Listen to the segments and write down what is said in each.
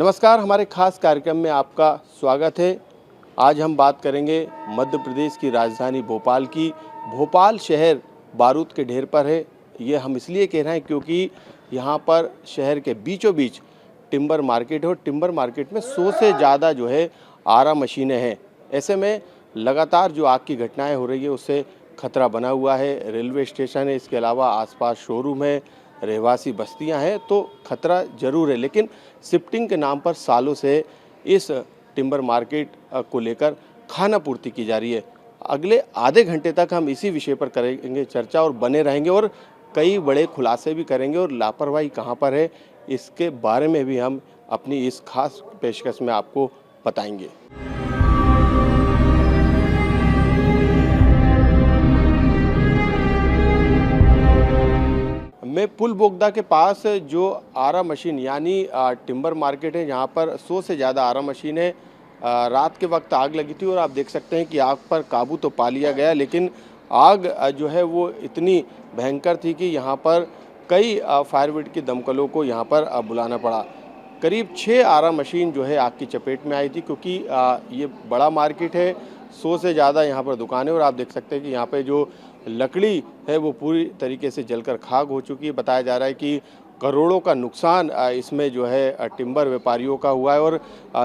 नमस्कार, हमारे खास कार्यक्रम में आपका स्वागत है। आज हम बात करेंगे मध्य प्रदेश की राजधानी भोपाल की। भोपाल शहर बारूद के ढेर पर है। ये हम इसलिए कह रहे हैं क्योंकि यहाँ पर शहर के बीचों बीच टिम्बर मार्केट है और टिम्बर मार्केट में 100 से ज़्यादा जो है आरा मशीनें हैं। ऐसे में लगातार जो आग की घटनाएं हो रही है उससे खतरा बना हुआ है। रेलवे स्टेशन है, इसके अलावा आसपास शोरूम है, रहवासी बस्तियां हैं, तो खतरा ज़रूर है। लेकिन शिफ्टिंग के नाम पर सालों से इस टिम्बर मार्केट को लेकर खाना पूर्ति की जा रही है। अगले आधे घंटे तक हम इसी विषय पर करेंगे चर्चा और बने रहेंगे और कई बड़े खुलासे भी करेंगे और लापरवाही कहाँ पर है इसके बारे में भी हम अपनी इस खास पेशकश में आपको बताएंगे। मैं पुल बोगदा के पास जो आरा मशीन यानी टिम्बर मार्केट है, यहाँ पर 100 से ज़्यादा आरा मशीन है। रात के वक्त आग लगी थी और आप देख सकते हैं कि आग पर काबू तो पा लिया गया, लेकिन आग जो है वो इतनी भयंकर थी कि यहाँ पर कई फायर ब्रिगेड की दमकलों को यहाँ पर बुलाना पड़ा। करीब 6 आरा मशीन जो है आग की चपेट में आई थी, क्योंकि ये बड़ा मार्केट है, 100 से ज़्यादा यहाँ पर दुकानें और आप देख सकते हैं कि यहाँ पे जो लकड़ी है वो पूरी तरीके से जलकर खाक हो चुकी है। बताया जा रहा है कि करोड़ों का नुकसान इसमें जो है टिम्बर व्यापारियों का हुआ है और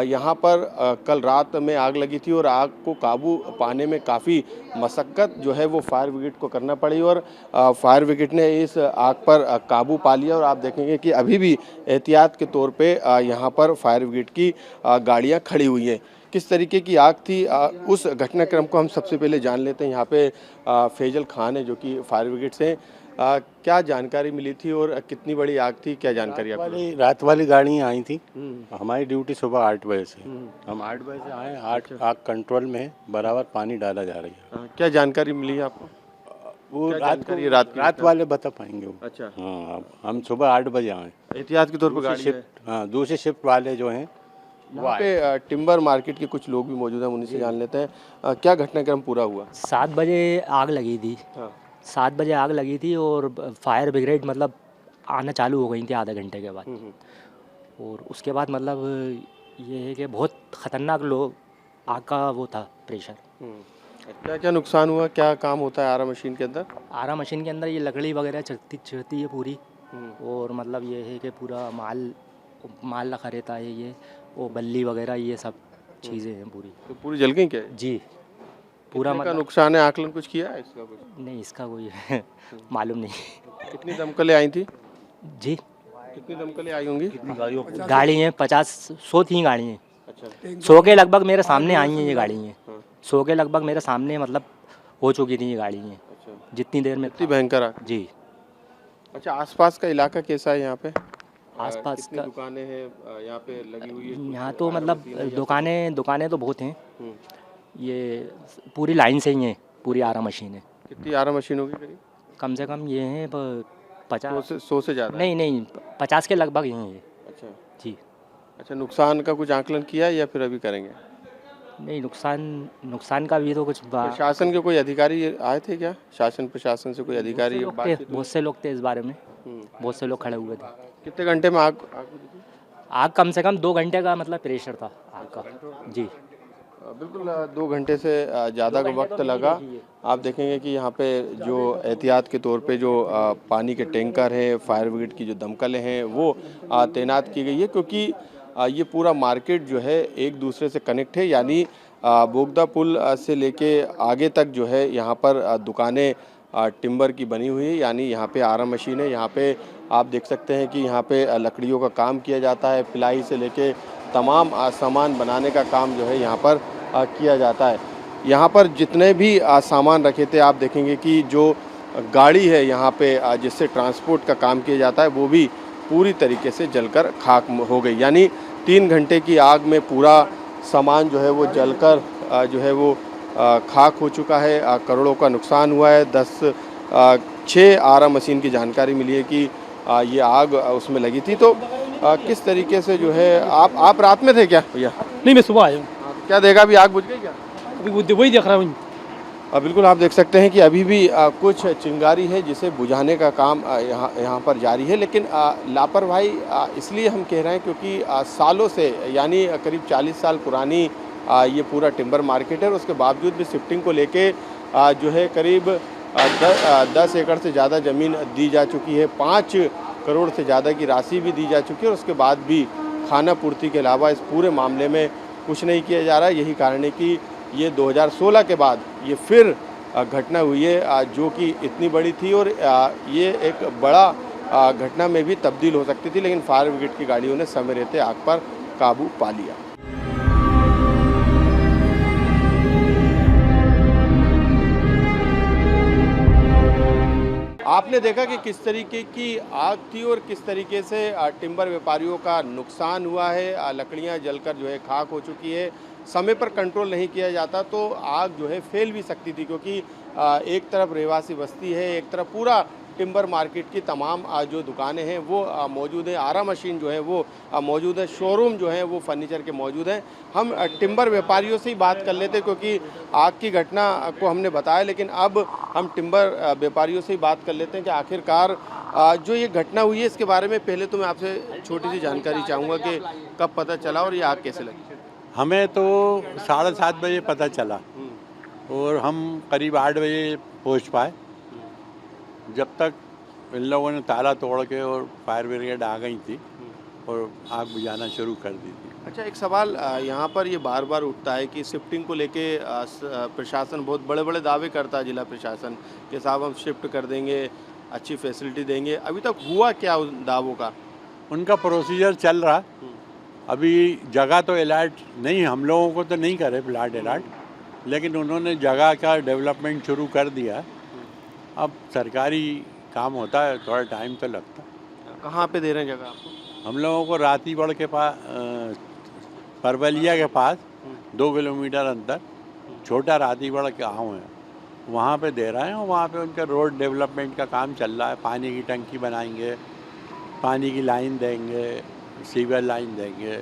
यहाँ पर कल रात में आग लगी थी और आग को काबू पाने में काफ़ी मशक्क़त जो है वो फायर ब्रिगेड को करना पड़ी और फायर ब्रिगेड ने इस आग पर काबू पा लिया। और आप देखेंगे कि अभी भी एहतियात के तौर पे यहाँ पर फायर ब्रिगेड की गाड़ियाँ खड़ी हुई हैं। किस तरीके की आग थी उस घटनाक्रम को हम सबसे पहले जान लेते हैं। यहाँ पे फैजल खान है जो कि फायर ब्रिगेड से क्या जानकारी मिली थी और कितनी बड़ी आग थी, क्या जानकारी आपको? रात वाली गाड़ियाँ आई थी। हमारी ड्यूटी सुबह 8 बजे से, हम 8 बजे से आए। आग कंट्रोल में है, बराबर पानी डाला जा रही है। क्या जानकारी मिली आपको? वो रात वाले बता पाएंगे वो। अच्छा, हाँ, हम सुबह 8 बजे आए। एहतियात के तौर पर गाड़ी शिफ्ट, हाँ, दूसरी शिफ्ट वाले जो हैं वहाँ पे टिम्बर मार्केट के कुछ लोग भी मौजूद हैं, उन्हीं से जान लेते हैं क्या घटनाक्रम पूरा हुआ। 7 बजे आग लगी थी। 7 बजे आग लगी थी और फायर ब्रिगेड मतलब आना चालू हो गई थी आधे घंटे के बाद। और उसके बाद मतलब ये है कि बहुत ख़तरनाक आग का वो था प्रेशर। क्या क्या नुकसान हुआ, क्या काम होता है आरा मशीन के अंदर? आरा मशीन के अंदर ये लकड़ी वगैरह चढ़ती है पूरी। और मतलब ये है कि पूरा माल रखा रहता है, ये वो बल्ली वगैरह ये सब चीज़ें हैं पूरी। तो पूरी जल गई क्या? जी, पूरा मतलब नुकसान है। आकलन कुछ किया है इसका? कुछ नहीं, इसका कोई मालूम नहीं। कितनी दमकलें आई थी? जी, कितनी दमकलें आई होंगी? गाड़ी हैं 50-100 थी गाड़ी हैं। अच्छा, 100 के लगभग मेरे सामने आई हैं ये गाड़ी हैं। 100 के लगभग मेरे सामने मतलब हो चुकी थी ये गाड़ी हैं। अच्छा, जितनी देर में इतनी भयंकर आग। जी। अच्छा, आसपास का इलाका कैसा है यहाँ पे? आसपास कितनी का दुकानें हैं यहाँ पे लगी हुई है? यहाँ तो मतलब दुकानें तो बहुत हैं। ये पूरी लाइन से ही हैं, पूरी आरा मशीन है। कितनी आरा मशीन होगी करीब? कम से कम ये हैं 50 100 से ज़्यादा? नहीं 50 के लगभग हैं ये। अच्छा जी। अच्छा, नुकसान का कुछ आकलन किया है या फिर अभी करेंगे? नहीं, नुकसान का भी तो कुछ प्रशासन के कोई अधिकारी आए थे क्या? शासन प्रशासन से कोई अधिकारी? बहुत से लोग थे इस बारे में। बहुत से लोग खड़े हुए थे। कितने घंटे में आग आग कम से कम 2 घंटे का मतलब प्रेशर था आग का। जी, बिल्कुल 2 घंटे से ज़्यादा का वक्त लगा। आप देखेंगे कि यहाँ पे जो एहतियात के तौर पे जो पानी के टैंकर हैं, फायर ब्रिगेड की जो दमकलें हैं वो तैनात की गई है, क्योंकि ये पूरा मार्केट जो है एक दूसरे से कनेक्ट है। यानी बोगदा पुल से लेके आगे तक जो है यहाँ पर दुकानें टिम्बर की बनी हुई है। यानी यहाँ पे आरा मशीन है। यहाँ पे आप देख सकते हैं कि यहाँ पे लकड़ियों का काम किया जाता है। पिलाई से लेके तमाम सामान बनाने का काम जो है यहाँ पर किया जाता है। यहाँ पर जितने भी सामान रखे थे आप देखेंगे कि जो गाड़ी है यहाँ पे जिससे ट्रांसपोर्ट का काम किया जाता है वो भी पूरी तरीके से जलकर खाक हो गई। यानी 3 घंटे की आग में पूरा सामान जो है वो जलकर जो है वो खाक हो चुका है। करोड़ों का नुकसान हुआ है। 6 आरा मशीन की जानकारी मिली है कि ये आग उसमें लगी थी। तो किस तरीके से जो है आप रात में थे क्या भैया? नहीं, मैं सुबह आया हूँ। क्या देखा, अभी आग बुझ गई क्या? अभी वही देख रहा हूँ। बिल्कुल आप देख सकते हैं कि अभी भी कुछ चिंगारी है जिसे बुझाने का काम यहाँ पर जारी है, लेकिन लापरवाही इसलिए हम कह रहे हैं क्योंकि सालों से यानी करीब 40 साल पुरानी ये पूरा टिम्बर मार्केट है और उसके बावजूद भी शिफ्टिंग को लेके जो है करीब 10 एकड़ से ज़्यादा ज़मीन दी जा चुकी है, 5 करोड़ से ज़्यादा की राशि भी दी जा चुकी है और उसके बाद भी खाना पूर्ति के अलावा इस पूरे मामले में कुछ नहीं किया जा रहा है। यही कारण है कि ये 2016 के बाद ये फिर घटना हुई है जो कि इतनी बड़ी थी और ये एक बड़ा घटना में भी तब्दील हो सकती थी, लेकिन फायर ब्रिगेड की गाड़ियों ने समय रहते आग पर काबू पा लिया। आपने देखा कि किस तरीके की आग थी और किस तरीके से टिम्बर व्यापारियों का नुकसान हुआ है। लकड़ियां जलकर जो है खाक हो चुकी है। समय पर कंट्रोल नहीं किया जाता तो आग जो है फैल भी सकती थी, क्योंकि एक तरफ रहवासी बस्ती है, एक तरफ पूरा टिम्बर मार्केट की तमाम जो दुकानें हैं वो मौजूद है। आरा मशीन जो है वो मौजूद है, शोरूम जो है वो फर्नीचर के मौजूद हैं। हम टिम्बर व्यापारियों से ही बात कर लेते क्योंकि आग की घटना को हमने बताया, लेकिन अब हम टिम्बर व्यापारियों से ही बात कर लेते हैं कि आखिरकार जो ये घटना हुई है इसके बारे में पहले तो मैं आपसे छोटी सी जानकारी चाहूँगा कि कब पता चला और ये आग कैसे लगी। हमें तो 7:30 बजे पता चला और हम करीब 8 बजे पहुंच पाए। जब तक इन लोगों ने ताला तोड़ के और फायर ब्रिगेड आ गई थी और आग बुझाना शुरू कर दी थी। अच्छा, एक सवाल यहाँ पर ये बार बार उठता है कि शिफ्टिंग को लेके प्रशासन बहुत बड़े बड़े दावे करता है, जिला प्रशासन कि साहब हम शिफ्ट कर देंगे, अच्छी फैसिलिटी देंगे। अभी तक हुआ क्या उन दावों का? उनका प्रोसीजर चल रहा। अभी जगह तो अलॉट नहीं, हम लोगों को तो नहीं करे प्लाट अलॉट, लेकिन उन्होंने जगह का डेवलपमेंट शुरू कर दिया। अब सरकारी काम होता है, थोड़ा टाइम तो लगता है। कहाँ पे दे रहे हैं जगह आपको? हम लोगों को रातीगढ़ के पास, परवलिया के पास 2 किलोमीटर अंदर छोटा रातीगढ़ गाँव है, वहाँ पे दे रहे हैं। और वहाँ पे उनका रोड डेवलपमेंट का काम चल रहा है। पानी की टंकी बनाएंगे, पानी की लाइन देंगे, सीवर लाइन देंगे,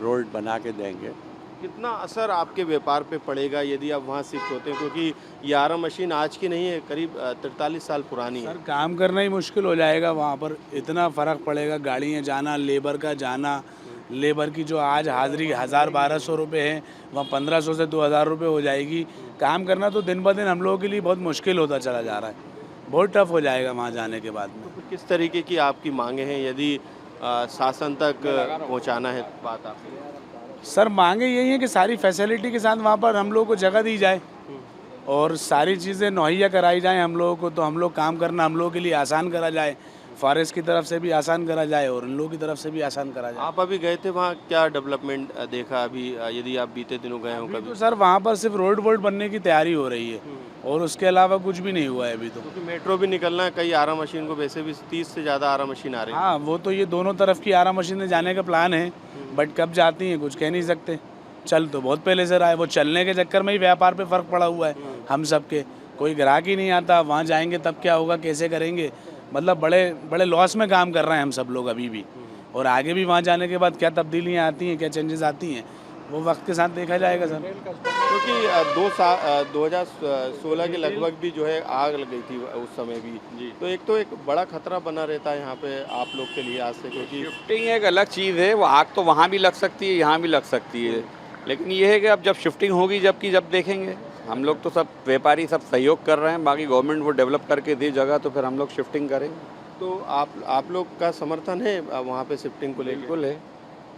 रोड बना के देंगे। कितना असर आपके व्यापार पे पड़ेगा यदि आप वहाँ शिफ्ट होते हैं, क्योंकि ये आरा मशीन आज की नहीं है, करीब 43 साल पुरानी है। सर काम करना ही मुश्किल हो जाएगा वहाँ पर, इतना फ़र्क पड़ेगा। गाड़ियाँ जाना, लेबर का जाना, लेबर की जो आज हाजिरी 1000-1200 रुपये है वहाँ 1500 से 2000 रुपये हो जाएगी। काम करना तो दिन ब दिन हम लोगों के लिए बहुत मुश्किल होता चला जा रहा है, बहुत टफ हो जाएगा वहाँ जाने के बाद में। तो किस तरीके की आपकी मांगे हैं यदि शासन तक पहुँचाना है बात आप? सर मांगे यही है कि सारी फैसिलिटी के साथ वहाँ पर हम लोगों को जगह दी जाए और सारी चीज़ें मुहैया कराई जाएं हम लोगों को, तो हम लोग काम करना हम लोगों के लिए आसान करा जाए। फॉरेस्ट की तरफ से भी आसान करा जाए और इन लोगों की तरफ से भी आसान करा जाए। आप अभी गए थे वहाँ, क्या डेवलपमेंट देखा अभी यदि आप बीते दिनों गए हो कभी? तो सर वहाँ पर सिर्फ रोड वोड बनने की तैयारी हो रही है और उसके अलावा कुछ भी नहीं हुआ है अभी तो। क्योंकि मेट्रो भी निकलना है, कई आरा मशीन को वैसे भी 30 से ज़्यादा आरा मशीन आ रही है। हाँ वो तो ये दोनों तरफ की आरा मशीनें जाने का प्लान है, बट कब जाती हैं कुछ कह नहीं सकते। चल तो बहुत पहले से रहा है, वो चलने के चक्कर में ही व्यापार पे फ़र्क पड़ा हुआ है हम सब के। कोई ग्राहक ही नहीं आता, वहाँ जाएंगे तब क्या होगा, कैसे करेंगे। मतलब बड़े बड़े लॉस में काम कर रहे हैं हम सब लोग अभी भी, और आगे भी वहाँ जाने के बाद क्या तब्दीलियाँ आती हैं, क्या चेंजेस आती हैं, वो वक्त के साथ देखा जाएगा सर। क्योंकि 2016 के लगभग भी जो है आग लग गई थी उस समय भी, तो एक बड़ा खतरा बना रहता है यहाँ पे आप लोग के लिए आज से, क्योंकि शिफ्टिंग एक अलग चीज़ है। वो आग तो वहाँ भी लग सकती है, यहाँ भी लग सकती है, लेकिन ये है कि अब जब शिफ्टिंग होगी जब देखेंगे। हम लोग तो सब व्यापारी सब सहयोग कर रहे हैं, बाकी गवर्नमेंट वो डेवलप करके दी जगह तो फिर हम लोग शिफ्टिंग करेंगे। तो आप लोग का समर्थन है वहाँ पे शिफ्टिंग को लेकर?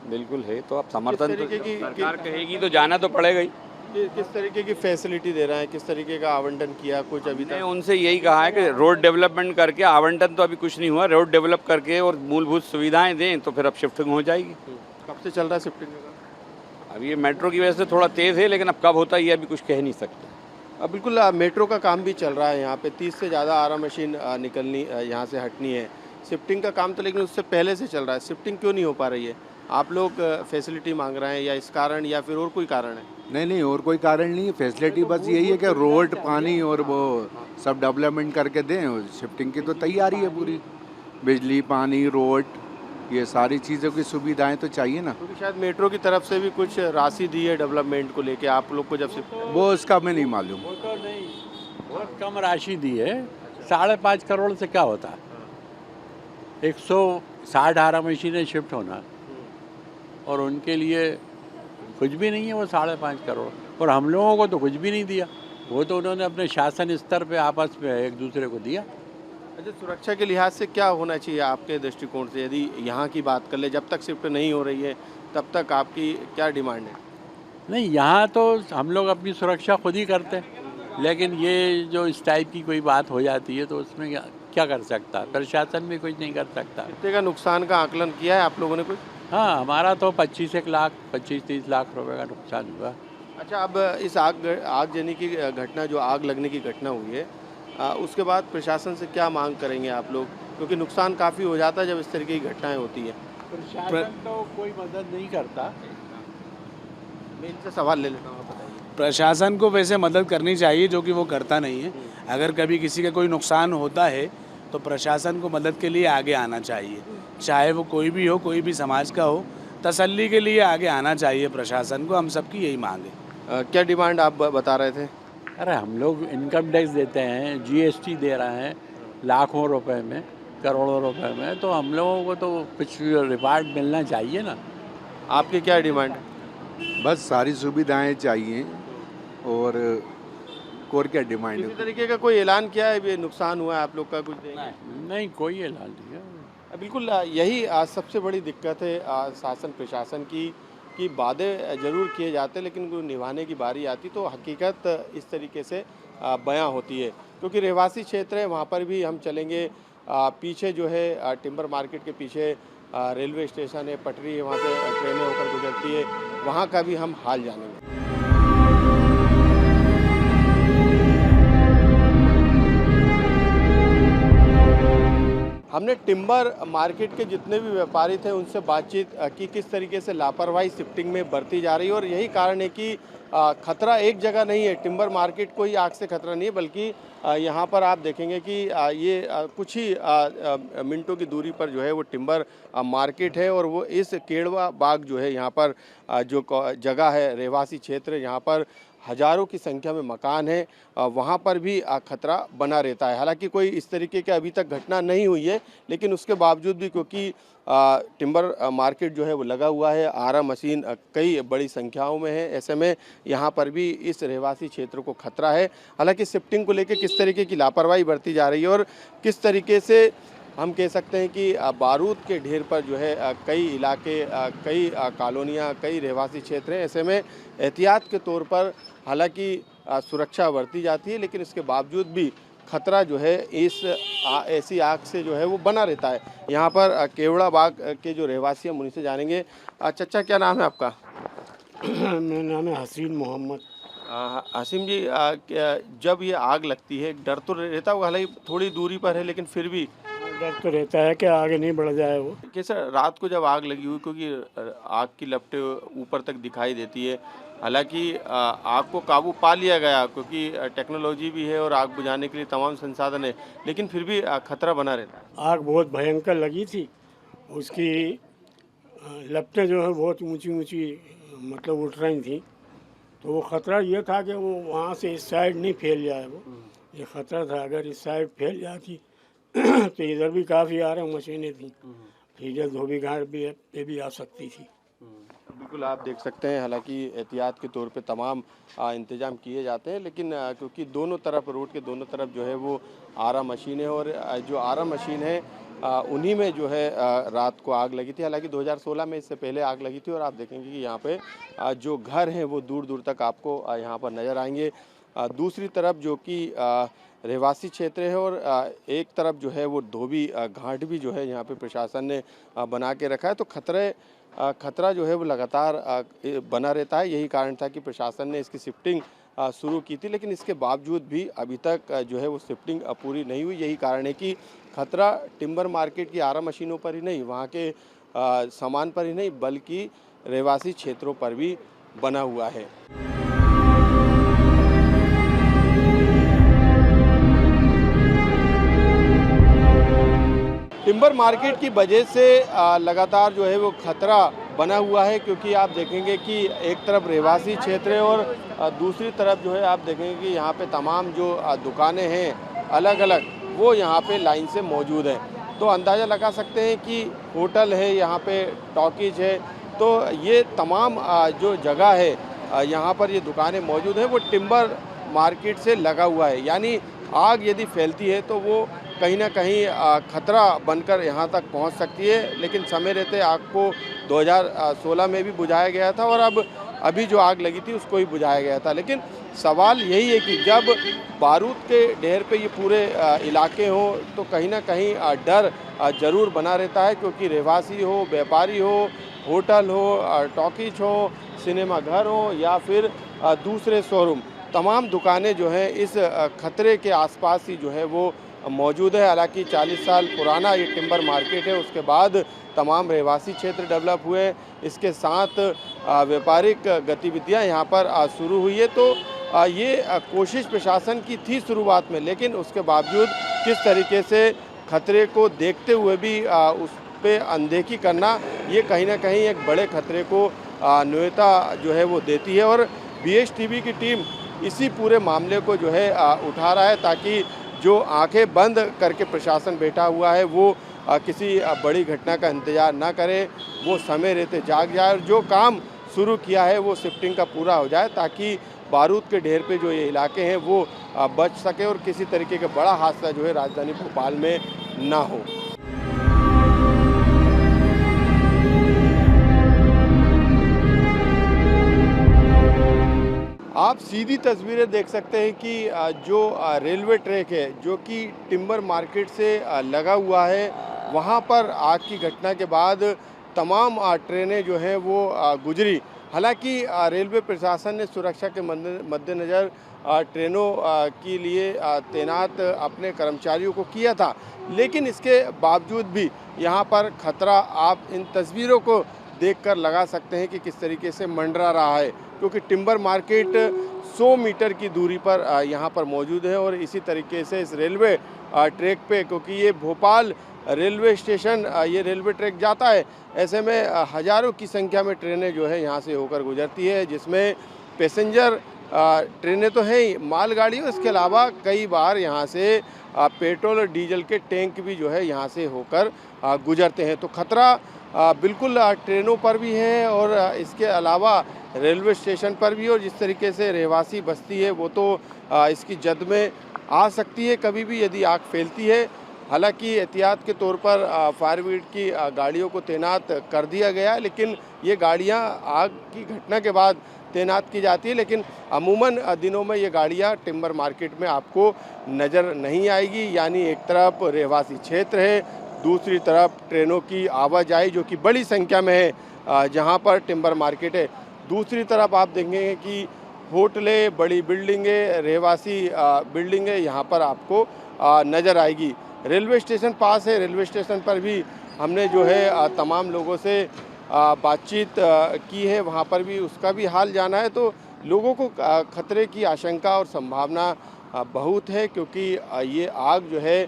बिल्कुल है। तो अब समर्थन तो तरीके सरकार कहेगी तो जाना तो पड़ेगा ही। किस तरीके की फैसिलिटी दे रहा है, किस तरीके का आवंटन किया कुछ अभी मैंने तक? उनसे यही कहा है कि रोड डेवलपमेंट करके, आवंटन तो अभी कुछ नहीं हुआ, रोड डेवलप करके और मूलभूत सुविधाएं दें तो फिर अब शिफ्टिंग हो जाएगी। कब से चल रहा है शिफ्टिंग का? अब ये मेट्रो की वजह से थोड़ा तेज़ है, लेकिन अब कब होता है ये अभी कुछ कह नहीं सकते। अब बिल्कुल मेट्रो का काम भी चल रहा है यहाँ पे, 30 से ज़्यादा आरा मशीन निकलनी यहाँ से हटनी है। शिफ्टिंग का काम तो लेकिन उससे पहले से चल रहा है, शिफ्टिंग क्यों नहीं हो पा रही है? आप लोग फैसिलिटी मांग रहे हैं या इस कारण, या फिर और कोई कारण है? नहीं और कोई कारण नहीं है। फैसिलिटी बस यही है कि रोड, पानी और वो सब डेवलपमेंट करके दें। शिफ्टिंग की तो तैयारी है पूरी, बिजली, पानी, रोड ये सारी चीज़ों की सुविधाएं तो चाहिए ना। क्योंकि शायद मेट्रो की तरफ से भी कुछ राशि दी है डेवलपमेंट को लेके आप लोग को जब से। वो इसका मैं नहीं मालूम। वो तो नहीं, बहुत कम राशि दी है, 5.5 करोड़ से क्या होता है। 160 आरा मशीनें शिफ्ट होना और उनके लिए कुछ भी नहीं है वो 5.5 करोड़। और हम लोगों को तो कुछ भी नहीं दिया, वो तो उन्होंने अपने शासन स्तर पे आपस में एक दूसरे को दिया। अच्छा, सुरक्षा के लिहाज से क्या होना चाहिए आपके दृष्टिकोण से, यदि यहाँ की बात कर ले, जब तक शिफ्ट नहीं हो रही है तब तक आपकी क्या डिमांड है? नहीं, यहाँ तो हम लोग अपनी सुरक्षा खुद ही करते हैं, लेकिन ये जो इस टाइप की कोई बात हो जाती है तो उसमें क्या कर सकता है, प्रशासन भी कुछ नहीं कर सकता। कितने का नुकसान का आकलन किया है आप लोगों ने कुछ? हाँ, हमारा तो 25-30 लाख रुपए का नुकसान हुआ। अच्छा, अब इस आगजनी की घटना, जो आग लगने की घटना हुई है, उसके बाद प्रशासन से क्या मांग करेंगे आप लोग, क्योंकि नुकसान काफ़ी हो जाता है जब इस तरीके की घटनाएं होती हैं? प्रशासन तो कोई मदद नहीं करता। मैं इनसे सवाल ले लेता हूँ, आप बताइए। प्रशासन को वैसे मदद करनी चाहिए, जो कि वो करता नहीं है। अगर कभी किसी का कोई नुकसान होता है तो प्रशासन को मदद के लिए आगे आना चाहिए, चाहे वो कोई भी हो, कोई भी समाज का हो, तसल्ली के लिए आगे आना चाहिए प्रशासन को। हम सबकी यही मांग है। क्या डिमांड आप बता रहे थे? अरे हम लोग इनकम टैक्स देते हैं, जीएसटी दे रहे हैं लाखों रुपए में, करोड़ों रुपए में, तो हम लोगों को तो कुछ रिवार्ड मिलना चाहिए ना। आपकी क्या डिमांड? बस सारी सुविधाएं चाहिए और क्या डिमांड किसी है। तरीके का कोई ऐलान किया है, ये नुकसान हुआ है आप लोग का, कुछ देंगे? नहीं, कोई ऐलान नहीं है। बिल्कुल, यही सबसे बड़ी दिक्कत है शासन प्रशासन की, कि वादे ज़रूर किए जाते हैं लेकिन उनको निभाने की बारी आती तो हकीकत इस तरीके से बयां होती है। क्योंकि रहवासी क्षेत्र है, वहाँ पर भी हम चलेंगे। पीछे जो है टिम्बर मार्केट के पीछे रेलवे स्टेशन है, पटरी है, वहाँ से ट्रेनें होकर गुजरती है, वहाँ का भी हम हाल जानेंगे। हमने टिम्बर मार्केट के जितने भी व्यापारी थे उनसे बातचीत की, किस तरीके से लापरवाही शिफ्टिंग में बरती जा रही है। और यही कारण है कि खतरा एक जगह नहीं है, टिम्बर मार्केट को ही आग से खतरा नहीं है, बल्कि यहाँ पर आप देखेंगे कि ये कुछ ही मिनटों की दूरी पर जो है वो टिम्बर मार्केट है। और वो इस केड़वा बाग जो है, यहाँ पर जो जगह है, रहवासी क्षेत्र, यहाँ पर हज़ारों की संख्या में मकान है, वहाँ पर भी खतरा बना रहता है। हालांकि कोई इस तरीके की अभी तक घटना नहीं हुई है, लेकिन उसके बावजूद भी, क्योंकि टिम्बर मार्केट जो है वो लगा हुआ है, आरा मशीन कई बड़ी संख्याओं में है, ऐसे में यहाँ पर भी इस रहवासी क्षेत्र को खतरा है। हालांकि शिफ्टिंग को लेकर किस तरीके की लापरवाही बरती जा रही है और किस तरीके से हम कह सकते हैं कि बारूद के ढेर पर जो है कई इलाके, कई कॉलोनियाँ, कई रहवासी क्षेत्र हैं, ऐसे में एहतियात के तौर पर हालांकि सुरक्षा बरती जाती है, लेकिन इसके बावजूद भी खतरा जो है इस ऐसी आग से जो है वो बना रहता है। यहाँ पर केवड़ा बाग के जो रहवासी हैं उनसे जानेंगे। चचा, क्या नाम है आपका? मेरा नाम है हसीन मोहम्मद। हसीम जी, जब ये आग लगती है डर तो रहता होगा, हालांकि थोड़ी दूरी पर है लेकिन फिर भी डर तो रहता है कि आगे नहीं बढ़ जाए वो। कैसा रात को जब आग लगी हुई, क्योंकि आग की लपटें ऊपर तक दिखाई देती है, हालांकि आग को काबू पा लिया गया क्योंकि टेक्नोलॉजी भी है और आग बुझाने के लिए तमाम संसाधन है, लेकिन फिर भी खतरा बना रहता है। आग बहुत भयंकर लगी थी, उसकी लपटें जो है बहुत ऊंची ऊंची मतलब उठ रही थी, तो वो ख़तरा ये था कि वो वहाँ से इस साइड नहीं फैल जाए। वो ये ख़तरा था, अगर इस साइड फैल जाती तो इधर भी काफ़ी आ रही मशीनें थी, इधर धोबी घाट भी पे भी आ सकती थी। बिल्कुल, आप देख सकते हैं, हालांकि एहतियात के तौर पे तमाम इंतजाम किए जाते हैं, लेकिन क्योंकि दोनों तरफ, रोड के दोनों तरफ जो है वो आरा मशीन है, और जो आरा मशीन है उन्हीं में जो है रात को आग लगी थी। हालांकि 2016 में इससे पहले आग लगी थी, और आप देखेंगे कि यहाँ पे जो घर हैं वो दूर दूर तक आपको यहाँ पर नज़र आएंगे। दूसरी तरफ जो कि रहवासी क्षेत्र है, और एक तरफ जो है वो धोबी घाट भी जो है यहाँ पे प्रशासन ने बना के रखा है। तो खतरा जो है वो लगातार बना रहता है। यही कारण था कि प्रशासन ने इसकी शिफ्टिंग शुरू की थी, लेकिन इसके बावजूद भी अभी तक जो है वो शिफ्टिंग पूरी नहीं हुई। यही कारण है कि खतरा टिम्बर मार्केट की आरा मशीनों पर ही नहीं, वहाँ के सामान पर ही नहीं, बल्कि रहवासी क्षेत्रों पर भी बना हुआ है। टिम्बर मार्केट की वजह से लगातार जो है वो खतरा बना हुआ है, क्योंकि आप देखेंगे कि एक तरफ रहवासी क्षेत्र है और दूसरी तरफ जो है आप देखेंगे कि यहाँ पे तमाम जो दुकानें हैं अलग अलग, वो यहाँ पे लाइन से मौजूद हैं। तो अंदाज़ा लगा सकते हैं कि होटल है, यहाँ पे टॉकीज है, तो ये तमाम जो जगह है यहाँ पर ये दुकानें मौजूद हैं वो टिम्बर मार्केट से लगा हुआ है। यानी आग यदि फैलती है तो वो कहीं ना कहीं खतरा बनकर यहाँ तक पहुँच सकती है, लेकिन समय रहते आग को 2016 में भी बुझाया गया था और अब अभी जो आग लगी थी उसको ही बुझाया गया था। लेकिन सवाल यही है कि जब बारूद के ढेर पे ये पूरे इलाके हों तो कहीं ना कहीं डर ज़रूर बना रहता है, क्योंकि रहवासी हो, व्यापारी हो, होटल हो, टॉकीज हो, सिनेमा घर हो या फिर दूसरे शोरूम, तमाम दुकानें जो हैं इस खतरे के आसपास ही जो है वो मौजूद है। हालांकि 40 साल पुराना ये टिम्बर मार्केट है, उसके बाद तमाम रहवासी क्षेत्र डेवलप हुए, इसके साथ व्यापारिक गतिविधियां यहाँ पर शुरू हुई है। तो ये कोशिश प्रशासन की थी शुरुआत में, लेकिन उसके बावजूद किस तरीके से खतरे को देखते हुए भी उस पे अनदेखी करना, ये कहीं ना कहीं एक बड़े खतरे को न्योता जो है वो देती है। और BHTV की टीम इसी पूरे मामले को जो है उठा रहा है, ताकि जो आंखें बंद करके प्रशासन बैठा हुआ है वो किसी बड़ी घटना का इंतज़ार ना करे, वो समय रहते जाग जाए और जो काम शुरू किया है वो शिफ्टिंग का पूरा हो जाए, ताकि बारूद के ढेर पे जो ये इलाके हैं वो बच सके और किसी तरीके का बड़ा हादसा जो है राजधानी भोपाल में ना हो। आप सीधी तस्वीरें देख सकते हैं कि जो रेलवे ट्रैक है जो कि टिम्बर मार्केट से लगा हुआ है, वहाँ पर आग की घटना के बाद तमाम ट्रेनें जो हैं वो गुजरी। हालांकि रेलवे प्रशासन ने सुरक्षा के मद्देनज़र ट्रेनों के लिए तैनात अपने कर्मचारियों को किया था, लेकिन इसके बावजूद भी यहाँ पर खतरा आप इन तस्वीरों को देखकर लगा सकते हैं कि किस तरीके से मंडरा रहा है, क्योंकि टिम्बर मार्केट 100 मीटर की दूरी पर यहाँ पर मौजूद है। और इसी तरीके से इस रेलवे ट्रैक पे, क्योंकि ये भोपाल रेलवे स्टेशन ये रेलवे ट्रैक जाता है, ऐसे में हज़ारों की संख्या में ट्रेनें जो है यहाँ से होकर गुजरती है, जिसमें पैसेंजर ट्रेनें तो हैं ही, मालगाड़ी, और इसके अलावा कई बार यहाँ से पेट्रोल और डीजल के टैंक भी जो है यहाँ से होकर गुजरते हैं। तो खतरा बिल्कुल ट्रेनों पर भी है और इसके अलावा रेलवे स्टेशन पर भी, और जिस तरीके से रहवासी बस्ती है वो तो इसकी जद में आ सकती है कभी भी यदि आग फैलती है। हालांकि एहतियात के तौर पर फायर ब्रिगेड की गाड़ियों को तैनात कर दिया गया है, लेकिन ये गाड़ियां आग की घटना के बाद तैनात की जाती है, लेकिन अमूमन दिनों में ये गाड़ियां टिम्बर मार्केट में आपको नज़र नहीं आएगी। यानी एक तरफ रहवासी क्षेत्र है, दूसरी तरफ ट्रेनों की आवाजाही जो कि बड़ी संख्या में है जहां पर टिम्बर मार्केट है, दूसरी तरफ आप देखेंगे कि होटलें, बड़ी बिल्डिंगें, रहवासी बिल्डिंगें यहाँ पर आपको नज़र आएगी। रेलवे स्टेशन पास है, रेलवे स्टेशन पर भी हमने जो है तमाम लोगों से बातचीत की है, वहाँ पर भी उसका भी हाल जाना है। तो लोगों को खतरे की आशंका और संभावना बहुत है, क्योंकि ये आग जो है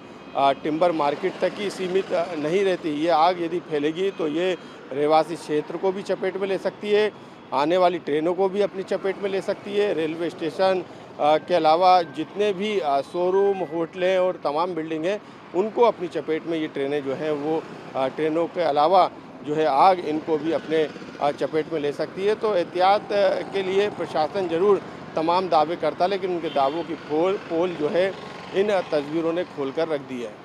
टिम्बर मार्केट तक ही सीमित नहीं रहती। ये आग यदि फैलेगी तो ये रहवासी क्षेत्र को भी चपेट में ले सकती है, आने वाली ट्रेनों को भी अपनी चपेट में ले सकती है। रेलवे स्टेशन के अलावा जितने भी शोरूम, होटलें और तमाम बिल्डिंग हैं उनको अपनी चपेट में ये ट्रेनें जो हैं वो ट्रेनों के अलावा जो है आग इनको भी अपने चपेट में ले सकती है। तो एहतियात के लिए प्रशासन ज़रूर तमाम दावे करता, लेकिन उनके दावों की पोल जो है इन तस्वीरों ने खोलकर रख दी है।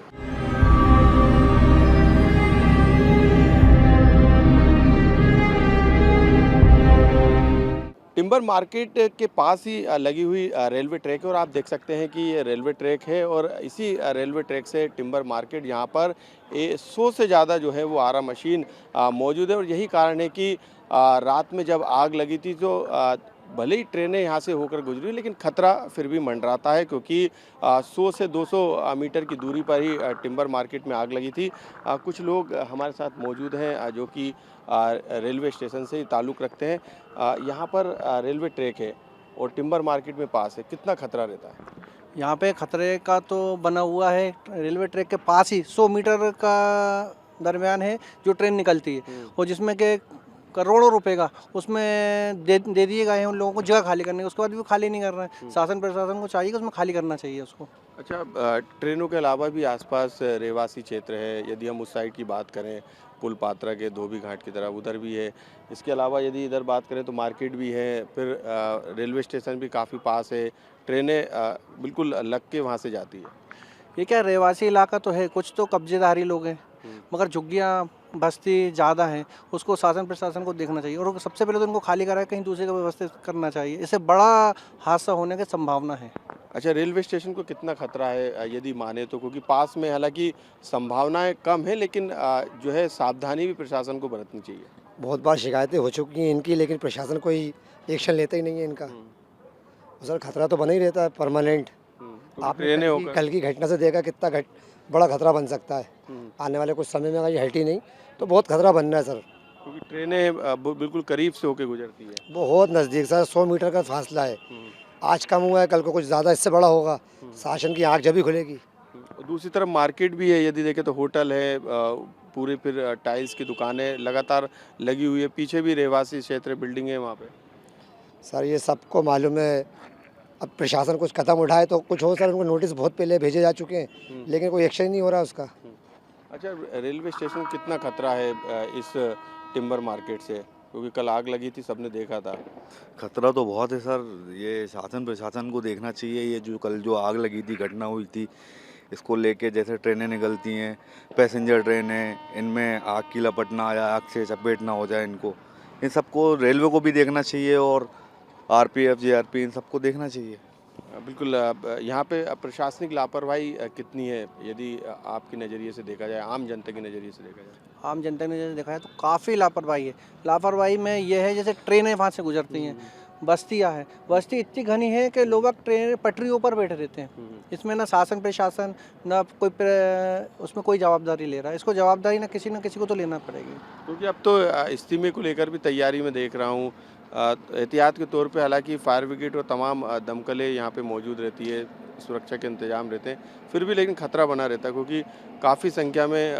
टिम्बर मार्केट के पास ही लगी हुई रेलवे ट्रैक है और आप देख सकते हैं कि ये रेलवे ट्रैक है और इसी रेलवे ट्रैक से टिम्बर मार्केट यहाँ पर 100 से ज़्यादा जो है वो आरा मशीन मौजूद है। और यही कारण है कि रात में जब आग लगी थी तो भले ही ट्रेनें यहाँ से होकर गुजरी, लेकिन खतरा फिर भी मंडराता है, क्योंकि 100 से 200 मीटर की दूरी पर ही टिम्बर मार्केट में आग लगी थी। कुछ लोग हमारे साथ मौजूद हैं जो कि रेलवे स्टेशन से ही ताल्लुक़ रखते हैं। यहाँ पर रेलवे ट्रैक है और टिम्बर मार्केट में पास है, कितना खतरा रहता है? यहाँ पे खतरे का तो बना हुआ है, रेलवे ट्रैक के पास ही 100 मीटर का दरमियान है जो ट्रेन निकलती है, और जिसमें के करोड़ों रुपए का उसमें दे दिए गए हैं उन लोगों को जगह खाली करने के, उसके बाद भी वो खाली नहीं कर रहे हैं। शासन प्रशासन को चाहिए कि उसमें खाली करना चाहिए उसको। अच्छा, ट्रेनों के अलावा भी आसपास रहवासी क्षेत्र है, यदि हम उस साइड की बात करें पुल पात्रा के धोबी घाट की तरफ, उधर भी है। इसके अलावा यदि इधर बात करें तो मार्केट भी है, फिर रेलवे स्टेशन भी काफ़ी पास है, ट्रेनें बिल्कुल लग के वहाँ से जाती है। ये क्या रहवासी इलाका तो है, कुछ तो कब्जेदारी लोग हैं, मगर झुग्गियाँ बस्ती ज़्यादा हैं, उसको शासन प्रशासन को देखना चाहिए और सबसे पहले तो उनको खाली कराए, कहीं दूसरे का व्यवस्थित करना चाहिए। इससे बड़ा हादसा होने की संभावना है। अच्छा, रेलवे स्टेशन को कितना खतरा है यदि माने तो, क्योंकि पास में हालांकि संभावनाएं कम है, लेकिन जो है सावधानी भी प्रशासन को बरतनी चाहिए। बहुत बार शिकायतें हो चुकी हैं इनकी, लेकिन प्रशासन कोई एक्शन लेता ही नहीं है इनका। सर खतरा तो बना ही रहता है परमानेंट। आपने कल की घटना से देखा कितना बड़ा खतरा बन सकता है आने वाले कुछ समय में, अगर ये हटी नहीं तो बहुत खतरा बन रहा है सर, क्योंकि ट्रेनें बिल्कुल करीब से होकर गुजरती है, बहुत नज़दीक सर, 100 मीटर का फासला है। आज कम हुआ है, कल को कुछ ज़्यादा इससे बड़ा होगा। शासन की आँख जब ही खुलेगी। दूसरी तरफ मार्केट भी है, यदि देखें तो होटल है, पूरे फिर टाइल्स की दुकानें लगातार लगी हुई है, पीछे भी रहवासी क्षेत्र बिल्डिंग है वहाँ पे। सर ये सबको मालूम है, अब प्रशासन कुछ कदम उठाए तो कुछ हो सर। उनको नोटिस बहुत पहले भेजे जा चुके हैं, लेकिन कोई एक्शन नहीं हो रहा उसका। अच्छा, रेलवे स्टेशन को कितना खतरा है इस टिम्बर मार्केट से, क्योंकि कल आग लगी थी, सबने देखा था। खतरा तो बहुत है सर, ये शासन प्रशासन को देखना चाहिए। ये जो कल जो आग लगी थी, घटना हुई थी, इसको लेके जैसे ट्रेनें निकलती हैं, पैसेंजर ट्रेनें, इनमें आग की लपट ना आया, आग से चपेट ना हो जाए इनको, इन सबको रेलवे को भी देखना चाहिए और आरपीएफ जेआरपी इन सबको देखना चाहिए। बिल्कुल। यहाँ पे प्रशासनिक लापरवाही कितनी है यदि आपके नज़रिए से देखा जाए, आम जनता के नज़रिए से देखा जाए? आम जनता ने जैसे देखा है तो काफ़ी लापरवाही है। लापरवाही में यह है जैसे ट्रेनें वहाँ से गुजरती हैं, बस्तियाँ हैं, बस्ती इतनी घनी है कि लोग ट्रेन पटरियों पर बैठे रहते हैं। इसमें ना शासन प्रशासन ना कोई उसमें कोई जवाबदारी ले रहा है। इसको जवाबदारी ना किसी को तो लेना पड़ेगी, क्योंकि अब तो इज्तिमे को लेकर भी तैयारी में देख रहा हूँ। एहतियात के तौर पे हालांकि फायर ब्रिगेड और तमाम दमकलें यहाँ पे मौजूद रहती है, सुरक्षा के इंतजाम रहते हैं, फिर भी लेकिन खतरा बना रहता है, क्योंकि काफ़ी संख्या में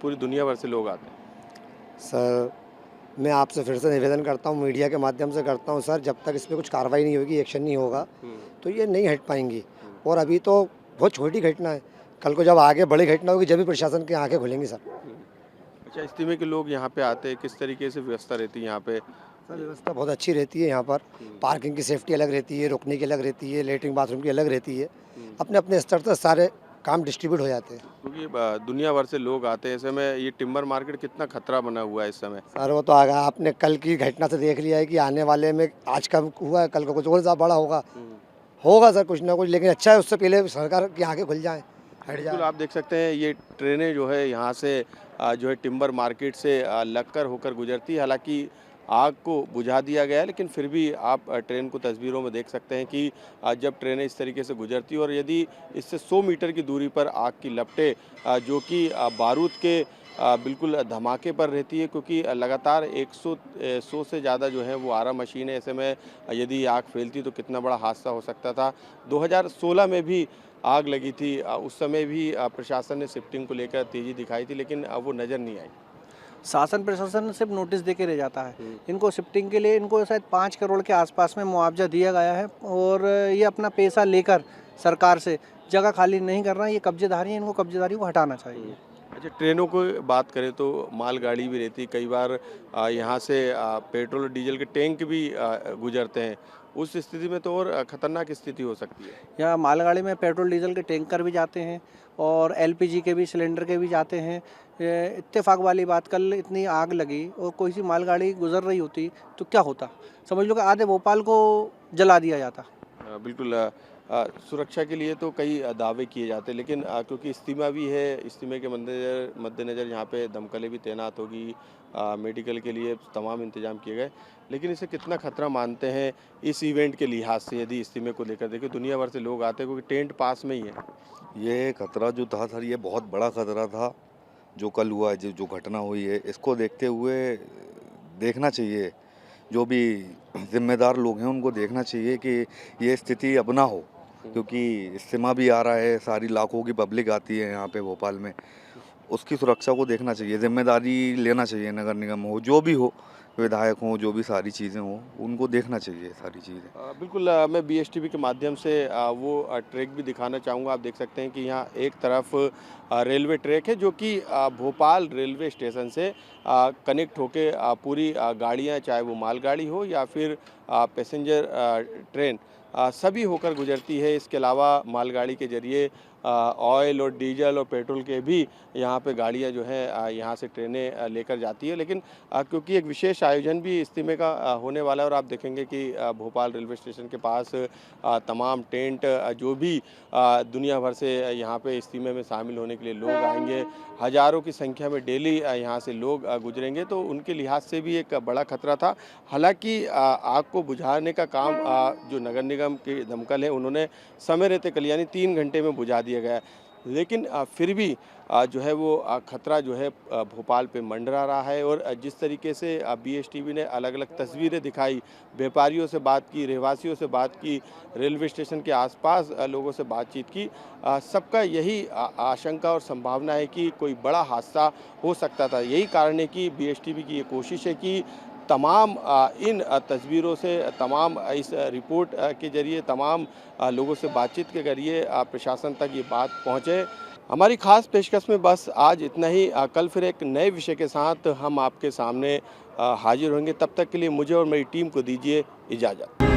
पूरी दुनिया भर से लोग आते हैं। सर मैं आपसे फिर से निवेदन करता हूँ, मीडिया के माध्यम से करता हूँ सर, जब तक इस पर कुछ कार्रवाई नहीं होगी, एक्शन नहीं होगा तो ये नहीं हट पाएंगी। और अभी तो बहुत छोटी घटना है, कल को जब आगे बड़ी घटना होगी जब भी प्रशासन की आंखें खुलेंगी सर। अच्छा, इज्तिमे के लोग यहाँ पे आते हैं, किस तरीके से व्यवस्था रहती है यहाँ पे? सर व्यवस्था बहुत अच्छी रहती है यहाँ पर, पार्किंग की सेफ्टी अलग रहती है, रुकने की अलग रहती है, लेटरिन बाथरूम की अलग रहती है, अपने अपने स्तर पर सारे काम डिस्ट्रीब्यूट हो जाते हैं। क्योंकि दुनिया भर से लोग आते हैं, ऐसे में ये टिम्बर मार्केट कितना खतरा बना हुआ है इस समय? सर वो तो आगा आपने कल की घटना से देख लिया है कि आने वाले में आज कम हुआ है, कल को कुछ और ज़्यादा बड़ा होगा सर कुछ ना कुछ, लेकिन अच्छा है उससे पहले सरकार की आंखें खुल जाएँ, हट बिल्कुल। जाए। आप देख सकते हैं ये ट्रेनें जो है यहाँ से जो है टिम्बर मार्केट से लगकर होकर गुजरती है। हालांकि आग को बुझा दिया गया है, लेकिन फिर भी आप ट्रेन को तस्वीरों में देख सकते हैं कि जब ट्रेनें इस तरीके से गुजरती है और यदि इससे 100 मीटर की दूरी पर आग की लपटें जो कि बारूद के बिल्कुल धमाके पर रहती है, क्योंकि लगातार 100 से ज़्यादा जो है वो आरा मशीन है। ऐसे में यदि आग फैलती तो कितना बड़ा हादसा हो सकता था। 2016 में भी आग लगी थी, उस समय भी प्रशासन ने शिफ्टिंग को लेकर तेज़ी दिखाई थी, लेकिन वो नज़र नहीं आई। शासन प्रशासन सिर्फ नोटिस दे के रह जाता है। इनको शिफ्टिंग के लिए इनको शायद 5 करोड़ के आसपास में मुआवजा दिया गया है, और ये अपना पैसा लेकर सरकार से जगह खाली नहीं कर रहा है। ये कब्जेदारी है, इनको कब्जेदारी को हटाना चाहिए। अच्छा, ट्रेनों को बात करें तो मालगाड़ी भी रहती है, कई बार यहाँ से पेट्रोल और डीजल के टैंक भी गुजरते हैं, उस स्थिति में तो और ख़तरनाक स्थिति हो सकती है। यहाँ मालगाड़ी में पेट्रोल डीजल के टैंकर भी जाते हैं और एलपीजी के भी सिलेंडर के भी जाते हैं। इत्तेफाक वाली बात, कल इतनी आग लगी और कोई सी मालगाड़ी गुजर रही होती तो क्या होता, समझ लो कि आधे भोपाल को जला दिया जाता। बिल्कुल। सुरक्षा के लिए तो कई दावे किए जाते हैं, लेकिन क्योंकि इज्तिमा भी है, इज्तिमे के मद्देनज़र यहाँ पे दमकलें भी तैनात होगी, मेडिकल के लिए तमाम इंतजाम किए गए, लेकिन इसे कितना खतरा मानते हैं इस इवेंट के लिहाज से? यदि इज्तिमे को लेकर देखिए, दुनिया भर से लोग आते हैं, क्योंकि टेंट पास में ही है। ये खतरा जो था सर, ये बहुत बड़ा खतरा था जो कल हुआ है, जो घटना हुई है, इसको देखते हुए देखना चाहिए, जो भी जिम्मेदार लोग हैं उनको देखना चाहिए कि ये स्थिति अब ना हो। क्योंकि इज्तिमा भी आ रहा है, सारी लाखों की पब्लिक आती है यहाँ पे भोपाल में, उसकी सुरक्षा को देखना चाहिए, जिम्मेदारी लेना चाहिए। नगर निगम हो, जो भी हो, विधायक हों, जो भी सारी चीज़ें हों, उनको देखना चाहिए सारी चीज़ें। बिल्कुल मैं बीएसटीवी के माध्यम से वो ट्रैक भी दिखाना चाहूँगा। आप देख सकते हैं कि यहाँ एक तरफ रेलवे ट्रैक है जो कि भोपाल रेलवे स्टेशन से कनेक्ट होके पूरी गाड़ियाँ, चाहे वो मालगाड़ी हो या फिर पैसेंजर ट्रेन, सभी होकर गुजरती है। इसके अलावा मालगाड़ी के ज़रिए ऑयल और डीजल और पेट्रोल के भी यहाँ पे गाड़ियाँ जो हैं यहाँ से ट्रेनें लेकर जाती है। लेकिन क्योंकि एक विशेष आयोजन भी इज्तिमे का होने वाला है और आप देखेंगे कि भोपाल रेलवे स्टेशन के पास तमाम टेंट जो भी दुनिया भर से यहाँ पे इज्तिमे में शामिल होने के लिए लोग आएंगे, हज़ारों की संख्या में डेली यहाँ से लोग गुजरेंगे, तो उनके लिहाज से भी एक बड़ा खतरा था। हालांकि आग को बुझाने का काम जो नगर निगम के दमकल है उन्होंने समय रहते कल यानी 3 घंटे में बुझा दिया गया, लेकिन फिर भी जो है वो खतरा जो है भोपाल पे मंडरा रहा है। और जिस तरीके से बीएसटीवी ने अलग अलग तस्वीरें दिखाई, व्यापारियों से बात की, रहवासियों से बात की, रेलवे स्टेशन के आसपास लोगों से बातचीत की, सबका यही आशंका और संभावना है कि कोई बड़ा हादसा हो सकता था। यही कारण है कि बीएसटीवी की ये कोशिश है कि तमाम इन तस्वीरों से, तमाम इस रिपोर्ट के ज़रिए, तमाम लोगों से बातचीत के ज़रिए प्रशासन तक ये बात पहुँचे। हमारी ख़ास पेशकश में बस आज इतना ही। कल फिर एक नए विषय के साथ हम आपके सामने हाजिर होंगे। तब तक के लिए मुझे और मेरी टीम को दीजिए इजाज़त।